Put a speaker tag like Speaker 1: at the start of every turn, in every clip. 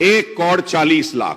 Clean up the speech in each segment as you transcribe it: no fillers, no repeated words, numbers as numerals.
Speaker 1: 1,40,00,000.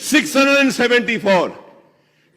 Speaker 1: 674.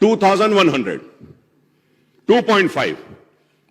Speaker 1: 2100. 2.5.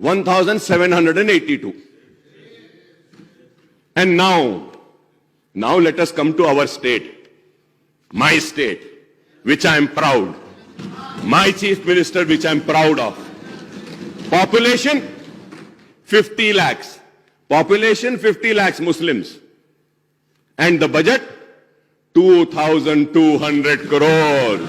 Speaker 1: 1782. And now let us come to our state, my state, which I am proud, my chief minister, which I am proud of. Population 50 lakhs, population 50 lakhs Muslims, and the budget 2,200 crores.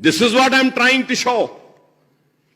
Speaker 1: This is what I am trying to show.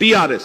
Speaker 1: TRS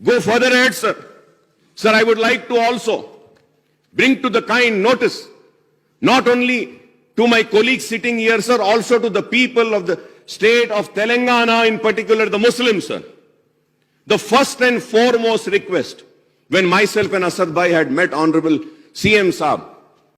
Speaker 1: go further ahead, sir, I would like to also bring to the kind notice, not only to my colleagues sitting here, sir, also to the people of the state of Telangana, in particular the Muslims, sir. The first and foremost request, when myself and Asad Bhai had met Honorable CM Saab,